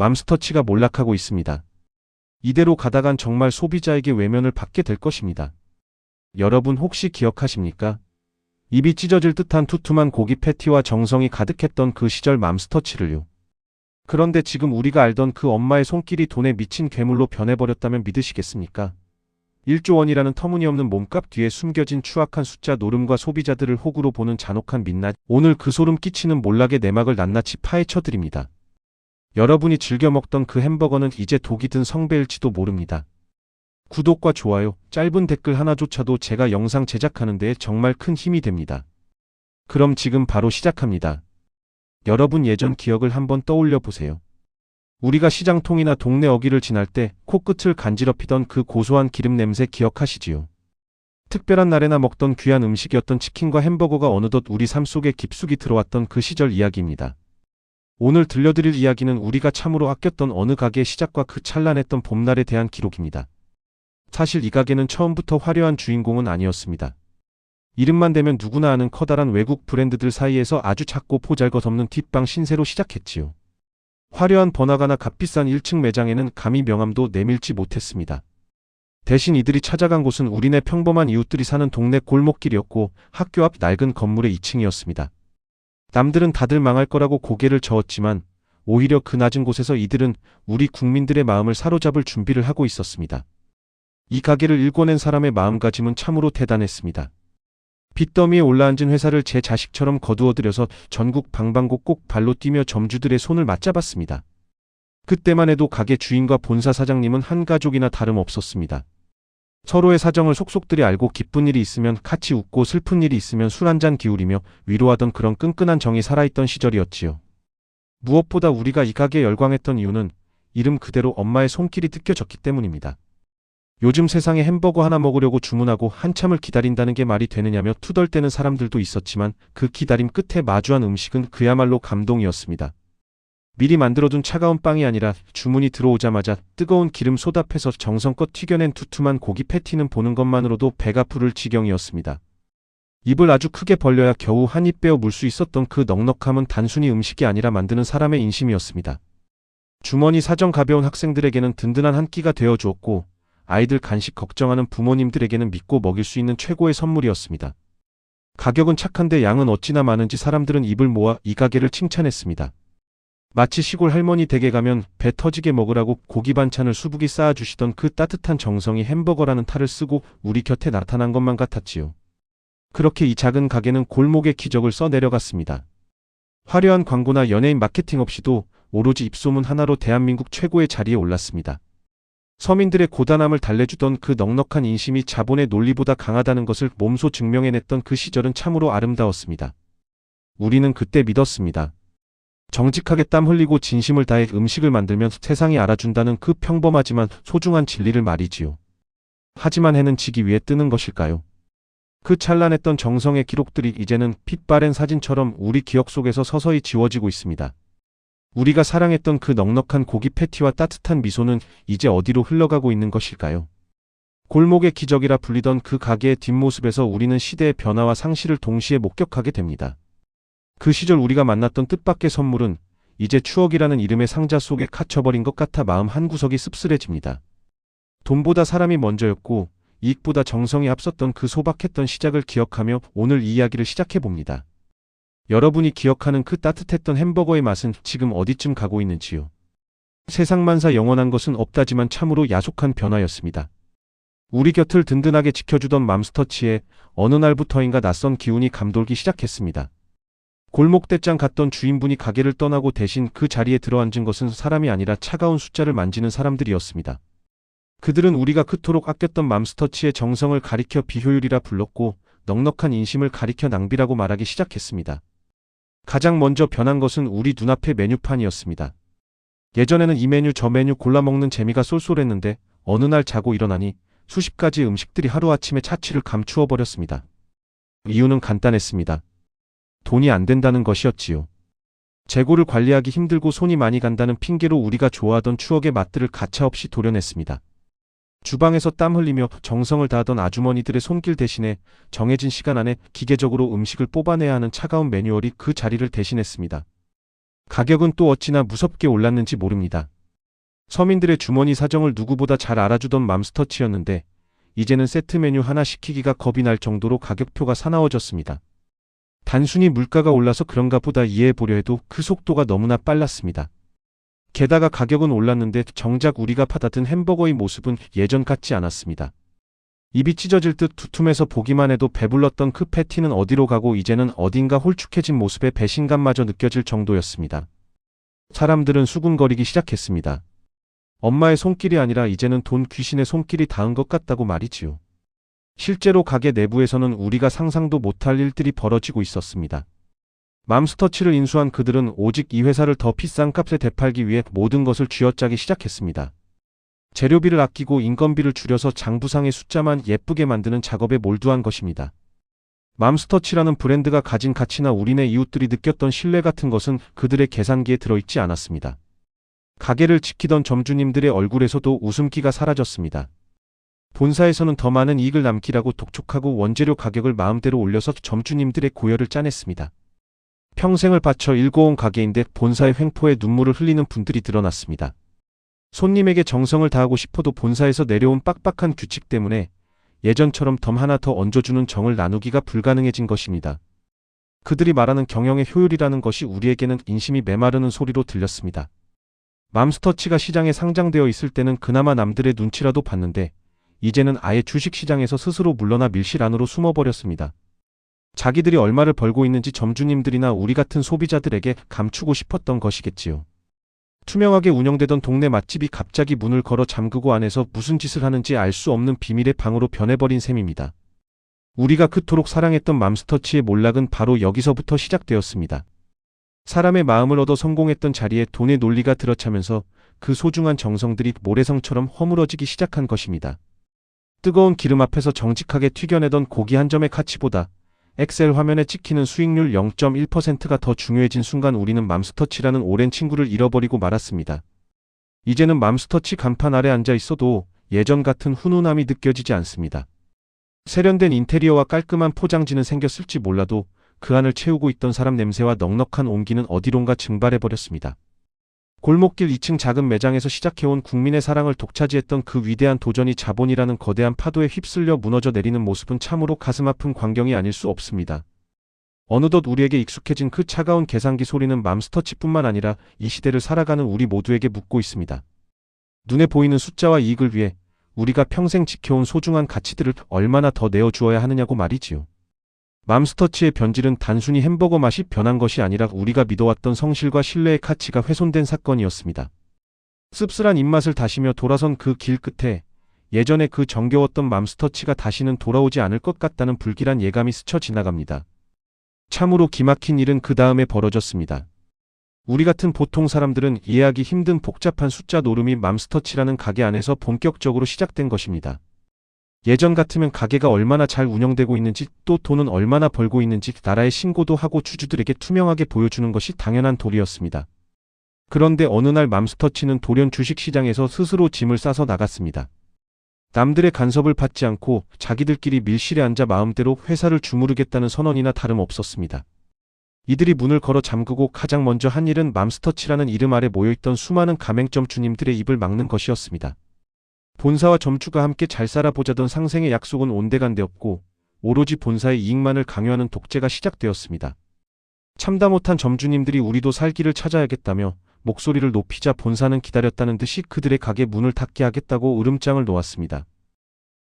맘스터치가 몰락하고 있습니다. 이대로 가다간 정말 소비자에게 외면을 받게 될 것입니다. 여러분 혹시 기억하십니까? 입이 찢어질 듯한 투툼한 고기 패티와 정성이 가득했던 그 시절 맘스터치를요. 그런데 지금 우리가 알던 그 엄마의 손길이 돈에 미친 괴물로 변해버렸다면 믿으시겠습니까? 1조 원이라는 터무니없는 몸값 뒤에 숨겨진 추악한 숫자 노름과 소비자들을 호구로 보는 잔혹한 민낯. 오늘 그 소름 끼치는 몰락의 내막을 낱낱이 파헤쳐드립니다. 여러분이 즐겨 먹던 그 햄버거는 이제 독이 든 성배일지도 모릅니다. 구독과 좋아요, 짧은 댓글 하나조차도 제가 영상 제작하는 데에 정말 큰 힘이 됩니다. 그럼 지금 바로 시작합니다. 여러분 예전 기억을 한번 떠올려 보세요. 우리가 시장통이나 동네 어귀를 지날 때 코끝을 간지럽히던 그 고소한 기름 냄새 기억하시지요? 특별한 날에나 먹던 귀한 음식이었던 치킨과 햄버거가 어느덧 우리 삶 속에 깊숙이 들어왔던 그 시절 이야기입니다. 오늘 들려드릴 이야기는 우리가 참으로 아꼈던 어느 가게의 시작과 그 찬란했던 봄날에 대한 기록입니다. 사실 이 가게는 처음부터 화려한 주인공은 아니었습니다. 이름만 대면 누구나 아는 커다란 외국 브랜드들 사이에서 아주 작고 보잘것없는 뒷방 신세로 시작했지요. 화려한 번화가나 값비싼 1층 매장에는 감히 명함도 내밀지 못했습니다. 대신 이들이 찾아간 곳은 우리네 평범한 이웃들이 사는 동네 골목길이었고 학교 앞 낡은 건물의 2층이었습니다. 남들은 다들 망할 거라고 고개를 저었지만 오히려 그 낮은 곳에서 이들은 우리 국민들의 마음을 사로잡을 준비를 하고 있었습니다. 이 가게를 일궈낸 사람의 마음가짐은 참으로 대단했습니다. 빚더미에 올라앉은 회사를 제 자식처럼 거두어들여서 전국 방방곡 꼭 발로 뛰며 점주들의 손을 맞잡았습니다. 그때만 해도 가게 주인과 본사 사장님은 한 가족이나 다름없었습니다. 서로의 사정을 속속들이 알고 기쁜 일이 있으면 같이 웃고 슬픈 일이 있으면 술 한잔 기울이며 위로하던 그런 끈끈한 정이 살아있던 시절이었지요. 무엇보다 우리가 이 가게에 열광했던 이유는 이름 그대로 엄마의 손길이 뜯겨졌기 때문입니다. 요즘 세상에 햄버거 하나 먹으려고 주문하고 한참을 기다린다는 게 말이 되느냐며 투덜대는 사람들도 있었지만 그 기다림 끝에 마주한 음식은 그야말로 감동이었습니다. 미리 만들어둔 차가운 빵이 아니라 주문이 들어오자마자 뜨거운 기름 쏟아패서 정성껏 튀겨낸 두툼한 고기 패티는 보는 것만으로도 배가 부를 지경이었습니다. 입을 아주 크게 벌려야 겨우 한 입 베어 물 수 있었던 그 넉넉함은 단순히 음식이 아니라 만드는 사람의 인심이었습니다. 주머니 사정 가벼운 학생들에게는 든든한 한 끼가 되어주었고 아이들 간식 걱정하는 부모님들에게는 믿고 먹일 수 있는 최고의 선물이었습니다. 가격은 착한데 양은 어찌나 많은지 사람들은 입을 모아 이 가게를 칭찬했습니다. 마치 시골 할머니 댁에 가면 배 터지게 먹으라고 고기 반찬을 수북이 쌓아주시던 그 따뜻한 정성이 햄버거라는 탈을 쓰고 우리 곁에 나타난 것만 같았지요. 그렇게 이 작은 가게는 골목의 기적을 써내려갔습니다. 화려한 광고나 연예인 마케팅 없이도 오로지 입소문 하나로 대한민국 최고의 자리에 올랐습니다. 서민들의 고단함을 달래주던 그 넉넉한 인심이 자본의 논리보다 강하다는 것을 몸소 증명해냈던 그 시절은 참으로 아름다웠습니다. 우리는 그때 믿었습니다. 정직하게 땀 흘리고 진심을 다해 음식을 만들면 세상이 알아준다는 그 평범하지만 소중한 진리를 말이지요. 하지만 해는 지기 위해 뜨는 것일까요? 그 찬란했던 정성의 기록들이 이제는 핏바랜 사진처럼 우리 기억 속에서 서서히 지워지고 있습니다. 우리가 사랑했던 그 넉넉한 고기 패티와 따뜻한 미소는 이제 어디로 흘러가고 있는 것일까요? 골목의 기적이라 불리던 그 가게의 뒷모습에서 우리는 시대의 변화와 상실을 동시에 목격하게 됩니다. 그 시절 우리가 만났던 뜻밖의 선물은 이제 추억이라는 이름의 상자 속에 갇혀버린 것 같아 마음 한구석이 씁쓸해집니다. 돈보다 사람이 먼저였고 이익보다 정성이 앞섰던 그 소박했던 시작을 기억하며 오늘 이 이야기를 시작해봅니다. 여러분이 기억하는 그 따뜻했던 햄버거의 맛은 지금 어디쯤 가고 있는지요? 세상만사 영원한 것은 없다지만 참으로 야속한 변화였습니다. 우리 곁을 든든하게 지켜주던 맘스터치에 어느 날부터인가 낯선 기운이 감돌기 시작했습니다. 골목대장 갔던 주인분이 가게를 떠나고 대신 그 자리에 들어앉은 것은 사람이 아니라 차가운 숫자를 만지는 사람들이었습니다. 그들은 우리가 그토록 아꼈던 맘스터치의 정성을 가리켜 비효율이라 불렀고 넉넉한 인심을 가리켜 낭비라고 말하기 시작했습니다. 가장 먼저 변한 것은 우리 눈앞의 메뉴판이었습니다. 예전에는 이 메뉴 저 메뉴 골라 먹는 재미가 쏠쏠했는데 어느 날 자고 일어나니 수십 가지 음식들이 하루아침에 차취를 감추어 버렸습니다. 이유는 간단했습니다. 돈이 안 된다는 것이었지요. 재고를 관리하기 힘들고 손이 많이 간다는 핑계로 우리가 좋아하던 추억의 맛들을 가차없이 도려냈습니다. 주방에서 땀 흘리며 정성을 다하던 아주머니들의 손길 대신에 정해진 시간 안에 기계적으로 음식을 뽑아내야 하는 차가운 매뉴얼이 그 자리를 대신했습니다. 가격은 또 어찌나 무섭게 올랐는지 모릅니다. 서민들의 주머니 사정을 누구보다 잘 알아주던 맘스터치였는데 이제는 세트 메뉴 하나 시키기가 겁이 날 정도로 가격표가 사나워졌습니다. 단순히 물가가 올라서 그런가 보다 이해해 보려 해도 그 속도가 너무나 빨랐습니다. 게다가 가격은 올랐는데 정작 우리가 받았던 햄버거의 모습은 예전 같지 않았습니다. 입이 찢어질 듯 두툼해서 보기만 해도 배불렀던 그 패티는 어디로 가고 이제는 어딘가 홀쭉해진 모습에 배신감마저 느껴질 정도였습니다. 사람들은 수군거리기 시작했습니다. 엄마의 손길이 아니라 이제는 돈 귀신의 손길이 닿은 것 같다고 말이지요. 실제로 가게 내부에서는 우리가 상상도 못할 일들이 벌어지고 있었습니다. 맘스터치를 인수한 그들은 오직 이 회사를 더 비싼 값에 되팔기 위해 모든 것을 쥐어짜기 시작했습니다. 재료비를 아끼고 인건비를 줄여서 장부상의 숫자만 예쁘게 만드는 작업에 몰두한 것입니다. 맘스터치라는 브랜드가 가진 가치나 우리네 이웃들이 느꼈던 신뢰 같은 것은 그들의 계산기에 들어있지 않았습니다. 가게를 지키던 점주님들의 얼굴에서도 웃음기가 사라졌습니다. 본사에서는 더 많은 이익을 남기라고 독촉하고 원재료 가격을 마음대로 올려서 점주님들의 고열을 짜냈습니다. 평생을 바쳐 일궈온 가게인데 본사의 횡포에 눈물을 흘리는 분들이 드러났습니다. 손님에게 정성을 다하고 싶어도 본사에서 내려온 빡빡한 규칙 때문에 예전처럼 덤 하나 더 얹어주는 정을 나누기가 불가능해진 것입니다. 그들이 말하는 경영의 효율이라는 것이 우리에게는 인심이 메마르는 소리로 들렸습니다. 맘스터치가 시장에 상장되어 있을 때는 그나마 남들의 눈치라도 봤는데 이제는 아예 주식시장에서 스스로 물러나 밀실 안으로 숨어버렸습니다. 자기들이 얼마를 벌고 있는지 점주님들이나 우리 같은 소비자들에게 감추고 싶었던 것이겠지요. 투명하게 운영되던 동네 맛집이 갑자기 문을 걸어 잠그고 안에서 무슨 짓을 하는지 알 수 없는 비밀의 방으로 변해버린 셈입니다. 우리가 그토록 사랑했던 맘스터치의 몰락은 바로 여기서부터 시작되었습니다. 사람의 마음을 얻어 성공했던 자리에 돈의 논리가 들어차면서 그 소중한 정성들이 모래성처럼 허물어지기 시작한 것입니다. 뜨거운 기름 앞에서 정직하게 튀겨내던 고기 한 점의 가치보다 엑셀 화면에 찍히는 수익률 0.1%가 더 중요해진 순간 우리는 맘스터치라는 오랜 친구를 잃어버리고 말았습니다. 이제는 맘스터치 간판 아래 앉아 있어도 예전 같은 훈훈함이 느껴지지 않습니다. 세련된 인테리어와 깔끔한 포장지는 생겼을지 몰라도 그 안을 채우고 있던 사람 냄새와 넉넉한 온기는 어디론가 증발해버렸습니다. 골목길 2층 작은 매장에서 시작해온 국민의 사랑을 독차지했던 그 위대한 도전이 자본이라는 거대한 파도에 휩쓸려 무너져 내리는 모습은 참으로 가슴 아픈 광경이 아닐 수 없습니다. 어느덧 우리에게 익숙해진 그 차가운 계산기 소리는 맘스터치뿐만 아니라 이 시대를 살아가는 우리 모두에게 묻고 있습니다. 눈에 보이는 숫자와 이익을 위해 우리가 평생 지켜온 소중한 가치들을 얼마나 더 내어주어야 하느냐고 말이지요. 맘스터치의 변질은 단순히 햄버거 맛이 변한 것이 아니라 우리가 믿어왔던 성실과 신뢰의 가치가 훼손된 사건이었습니다. 씁쓸한 입맛을 다시며 돌아선 그 길 끝에 예전에 그 정겨웠던 맘스터치가 다시는 돌아오지 않을 것 같다는 불길한 예감이 스쳐 지나갑니다. 참으로 기막힌 일은 그 다음에 벌어졌습니다. 우리 같은 보통 사람들은 이해하기 힘든 복잡한 숫자 노름이 맘스터치라는 가게 안에서 본격적으로 시작된 것입니다. 예전 같으면 가게가 얼마나 잘 운영되고 있는지 또 돈은 얼마나 벌고 있는지 나라에 신고도 하고 주주들에게 투명하게 보여주는 것이 당연한 도리였습니다. 그런데 어느 날 맘스터치는 돌연 주식시장에서 스스로 짐을 싸서 나갔습니다. 남들의 간섭을 받지 않고 자기들끼리 밀실에 앉아 마음대로 회사를 주무르겠다는 선언이나 다름없었습니다. 이들이 문을 걸어 잠그고 가장 먼저 한 일은 맘스터치라는 이름 아래 모여있던 수많은 가맹점 주님들의 입을 막는 것이었습니다. 본사와 점주가 함께 잘 살아보자던 상생의 약속은 온데간데없고 오로지 본사의 이익만을 강요하는 독재가 시작되었습니다. 참다 못한 점주님들이 우리도 살 길을 찾아야겠다며 목소리를 높이자 본사는 기다렸다는 듯이 그들의 가게 문을 닫게 하겠다고 으름장을 놓았습니다.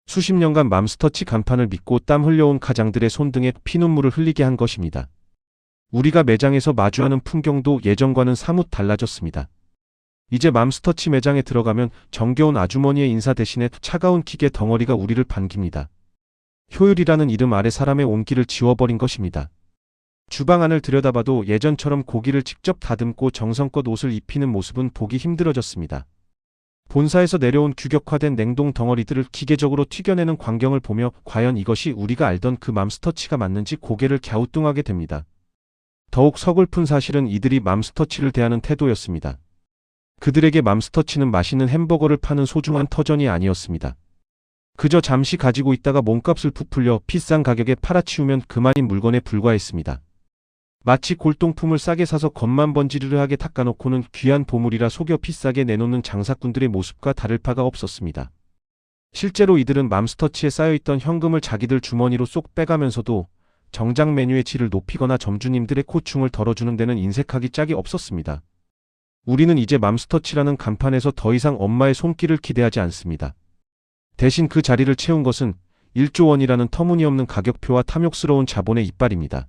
수십 년간 맘스터치 간판을 믿고 땀 흘려온 가장들의 손등에 피눈물을 흘리게 한 것입니다. 우리가 매장에서 마주하는 풍경도 예전과는 사뭇 달라졌습니다. 이제 맘스터치 매장에 들어가면 정겨운 아주머니의 인사 대신에 차가운 기계 덩어리가 우리를 반깁니다. 효율이라는 이름 아래 사람의 온기를 지워버린 것입니다. 주방 안을 들여다봐도 예전처럼 고기를 직접 다듬고 정성껏 옷을 입히는 모습은 보기 힘들어졌습니다. 본사에서 내려온 규격화된 냉동 덩어리들을 기계적으로 튀겨내는 광경을 보며 과연 이것이 우리가 알던 그 맘스터치가 맞는지 고개를 갸우뚱하게 됩니다. 더욱 서글픈 사실은 이들이 맘스터치를 대하는 태도였습니다. 그들에게 맘스터치는 맛있는 햄버거를 파는 소중한 터전이 아니었습니다. 그저 잠시 가지고 있다가 몸값을 부풀려 비싼 가격에 팔아치우면 그만인 물건에 불과했습니다. 마치 골동품을 싸게 사서 겉만 번지르르하게 닦아놓고는 귀한 보물이라 속여 비싸게 내놓는 장사꾼들의 모습과 다를 바가 없었습니다. 실제로 이들은 맘스터치에 쌓여있던 현금을 자기들 주머니로 쏙 빼가면서도 정작 메뉴의 질을 높이거나 점주님들의 고충을 덜어주는 데는 인색하기 짝이 없었습니다. 우리는 이제 맘스터치라는 간판에서 더 이상 엄마의 손길을 기대하지 않습니다. 대신 그 자리를 채운 것은 1조 원이라는 터무니없는 가격표와 탐욕스러운 자본의 이빨입니다.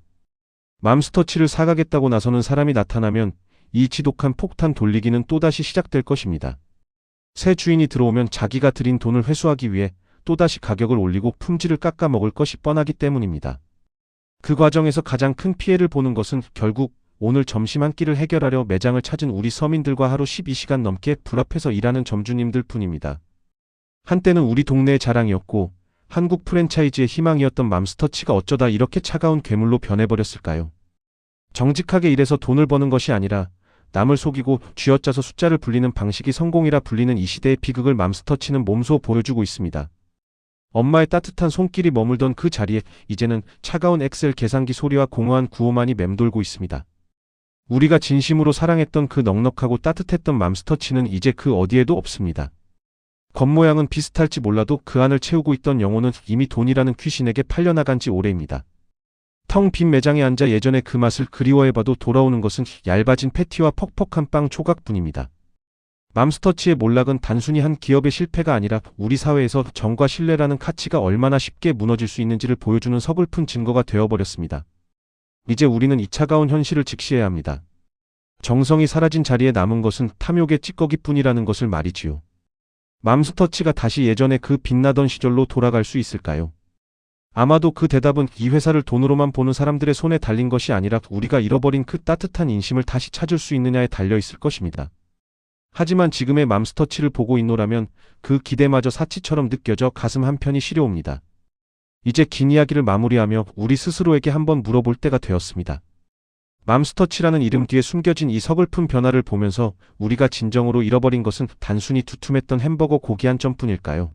맘스터치를 사가겠다고 나서는 사람이 나타나면 이 지독한 폭탄 돌리기는 또다시 시작될 것입니다. 새 주인이 들어오면 자기가 들인 돈을 회수하기 위해 또다시 가격을 올리고 품질을 깎아먹을 것이 뻔하기 때문입니다. 그 과정에서 가장 큰 피해를 보는 것은 결국 오늘 점심 한 끼를 해결하려 매장을 찾은 우리 서민들과 하루 12시간 넘게 불 앞에서 일하는 점주님들 뿐입니다. 한때는 우리 동네의 자랑이었고 한국 프랜차이즈의 희망이었던 맘스터치가 어쩌다 이렇게 차가운 괴물로 변해버렸을까요? 정직하게 일해서 돈을 버는 것이 아니라 남을 속이고 쥐어짜서 숫자를 불리는 방식이 성공이라 불리는 이 시대의 비극을 맘스터치는 몸소 보여주고 있습니다. 엄마의 따뜻한 손길이 머물던 그 자리에 이제는 차가운 엑셀 계산기 소리와 공허한 구호만이 맴돌고 있습니다. 우리가 진심으로 사랑했던 그 넉넉하고 따뜻했던 맘스터치는 이제 그 어디에도 없습니다. 겉모양은 비슷할지 몰라도 그 안을 채우고 있던 영혼은 이미 돈이라는 귀신에게 팔려나간 지 오래입니다. 텅 빈 매장에 앉아 예전의 그 맛을 그리워해봐도 돌아오는 것은 얇아진 패티와 퍽퍽한 빵 조각뿐입니다. 맘스터치의 몰락은 단순히 한 기업의 실패가 아니라 우리 사회에서 정과 신뢰라는 가치가 얼마나 쉽게 무너질 수 있는지를 보여주는 서글픈 증거가 되어버렸습니다. 이제 우리는 이 차가운 현실을 직시해야 합니다. 정성이 사라진 자리에 남은 것은 탐욕의 찌꺼기뿐이라는 것을 말이지요. 맘스터치가 다시 예전의 그 빛나던 시절로 돌아갈 수 있을까요? 아마도 그 대답은 이 회사를 돈으로만 보는 사람들의 손에 달린 것이 아니라 우리가 잃어버린 그 따뜻한 인심을 다시 찾을 수 있느냐에 달려있을 것입니다. 하지만 지금의 맘스터치를 보고 있노라면 그 기대마저 사치처럼 느껴져 가슴 한편이 시려옵니다. 이제 긴 이야기를 마무리하며 우리 스스로에게 한번 물어볼 때가 되었습니다. 맘스터치라는 이름 뒤에 숨겨진 이 서글픈 변화를 보면서 우리가 진정으로 잃어버린 것은 단순히 두툼했던 햄버거 고기 한 점뿐일까요?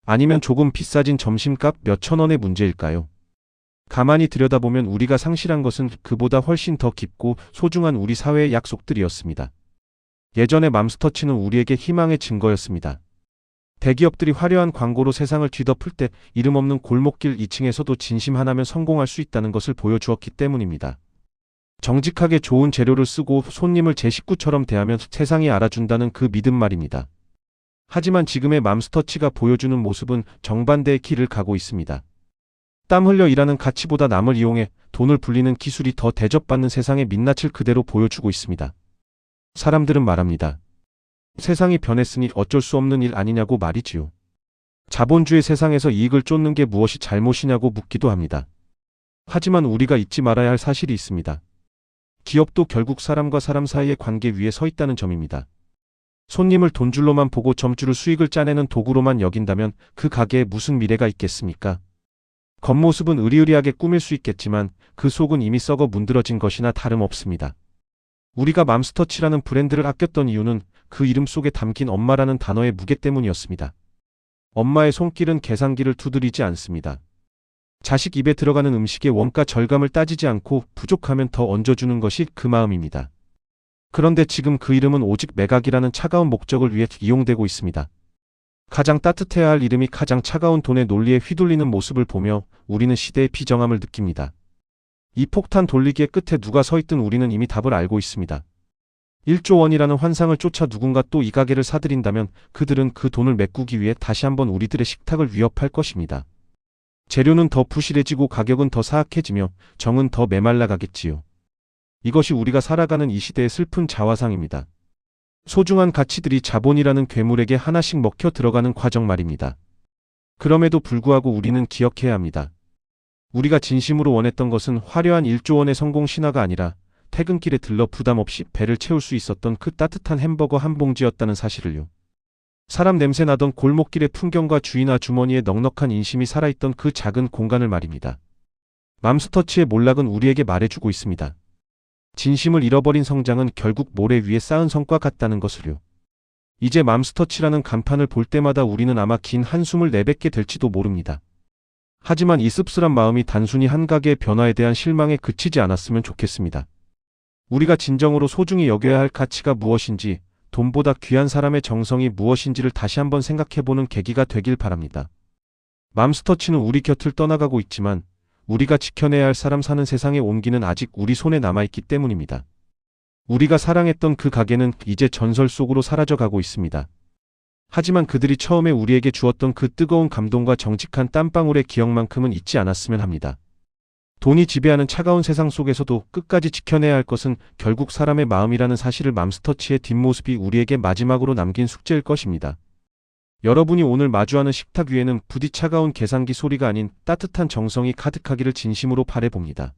아니면 조금 비싸진 점심값 몇천 원의 문제일까요? 가만히 들여다보면 우리가 상실한 것은 그보다 훨씬 더 깊고 소중한 우리 사회의 약속들이었습니다. 예전의 맘스터치는 우리에게 희망의 증거였습니다. 대기업들이 화려한 광고로 세상을 뒤덮을 때 이름 없는 골목길 2층에서도 진심 하나면 성공할 수 있다는 것을 보여주었기 때문입니다. 정직하게 좋은 재료를 쓰고 손님을 제 식구처럼 대하면 세상이 알아준다는 그 믿음 말입니다. 하지만 지금의 맘스터치가 보여주는 모습은 정반대의 길을 가고 있습니다. 땀 흘려 일하는 가치보다 남을 이용해 돈을 불리는 기술이 더 대접받는 세상의 민낯을 그대로 보여주고 있습니다. 사람들은 말합니다. 세상이 변했으니 어쩔 수 없는 일 아니냐고 말이지요. 자본주의 세상에서 이익을 쫓는 게 무엇이 잘못이냐고 묻기도 합니다. 하지만 우리가 잊지 말아야 할 사실이 있습니다. 기업도 결국 사람과 사람 사이의 관계 위에 서 있다는 점입니다. 손님을 돈줄로만 보고 점주를 수익을 짜내는 도구로만 여긴다면 그 가게에 무슨 미래가 있겠습니까? 겉모습은 으리으리하게 꾸밀 수 있겠지만 그 속은 이미 썩어 문드러진 것이나 다름없습니다. 우리가 맘스터치라는 브랜드를 아꼈던 이유는 그 이름 속에 담긴 엄마라는 단어의 무게 때문이었습니다. 엄마의 손길은 계산기를 두드리지 않습니다. 자식 입에 들어가는 음식의 원가 절감을 따지지 않고 부족하면 더 얹어주는 것이 그 마음입니다. 그런데 지금 그 이름은 오직 매각이라는 차가운 목적을 위해 이용되고 있습니다. 가장 따뜻해야 할 이름이 가장 차가운 돈의 논리에 휘둘리는 모습을 보며 우리는 시대의 비정함을 느낍니다. 이 폭탄 돌리기의 끝에 누가 서 있든 우리는 이미 답을 알고 있습니다. 1조 원이라는 환상을 쫓아 누군가 또 이 가게를 사들인다면 그들은 그 돈을 메꾸기 위해 다시 한번 우리들의 식탁을 위협할 것입니다. 재료는 더 부실해지고 가격은 더 사악해지며 정은 더 메말라가겠지요. 이것이 우리가 살아가는 이 시대의 슬픈 자화상입니다. 소중한 가치들이 자본이라는 괴물에게 하나씩 먹혀 들어가는 과정 말입니다. 그럼에도 불구하고 우리는 기억해야 합니다. 우리가 진심으로 원했던 것은 화려한 1조 원의 성공 신화가 아니라 퇴근길에 들러 부담 없이 배를 채울 수 있었던 그 따뜻한 햄버거 한 봉지였다는 사실을요. 사람 냄새 나던 골목길의 풍경과 주인 아주머니의 넉넉한 인심이 살아있던 그 작은 공간을 말입니다. 맘스터치의 몰락은 우리에게 말해주고 있습니다. 진심을 잃어버린 성장은 결국 모래 위에 쌓은 성과 같다는 것을요. 이제 맘스터치라는 간판을 볼 때마다 우리는 아마 긴 한숨을 내뱉게 될지도 모릅니다. 하지만 이 씁쓸한 마음이 단순히 한 가게의 변화에 대한 실망에 그치지 않았으면 좋겠습니다. 우리가 진정으로 소중히 여겨야 할 가치가 무엇인지, 돈보다 귀한 사람의 정성이 무엇인지를 다시 한번 생각해보는 계기가 되길 바랍니다. 맘스터치는 우리 곁을 떠나가고 있지만 우리가 지켜내야 할 사람 사는 세상의 온기는 아직 우리 손에 남아있기 때문입니다. 우리가 사랑했던 그 가게는 이제 전설 속으로 사라져가고 있습니다. 하지만 그들이 처음에 우리에게 주었던 그 뜨거운 감동과 정직한 땀방울의 기억만큼은 잊지 않았으면 합니다. 돈이 지배하는 차가운 세상 속에서도 끝까지 지켜내야 할 것은 결국 사람의 마음이라는 사실을 맘스터치의 뒷모습이 우리에게 마지막으로 남긴 숙제일 것입니다. 여러분이 오늘 마주하는 식탁 위에는 부디 차가운 계산기 소리가 아닌 따뜻한 정성이 가득하기를 진심으로 바라봅니다.